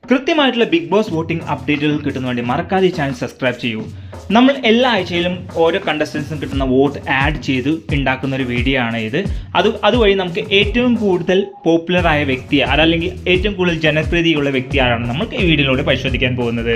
കൃത്യമായിട്ടുള്ള big boss voting അപ്ഡേറ്റുകൾ കിട്ടുന്ന വേണ്ടി മറക്കാതെ ഈ ചാനൽ സബ്സ്ക്രൈബ് ചെയ്യൂ. നമ്മൾ എല്ലാ ആഴ്ചയിലും ഓരോ കണ്ടസ്റ്റൻസിനും കിട്ടുന്ന വോട്ട് ആഡ് ചെയ്ത് ഉണ്ടാക്കുന്ന ഒരു വീഡിയോ ആണ് ഇത്. അതുവഴി നമുക്ക് ഏറ്റവും കൂടുതൽ പോപ്പുലറായ വ്യക്തി അതല്ലെങ്കിൽ ഏറ്റവും കൂടുതൽ ജനപ്രീതിയുള്ള വ്യക്തി ആരാണ് നമുക്ക് ഈ വീഡിയോയിലൂടെ പരിശോധിക്കാൻ പോകുന്നത്.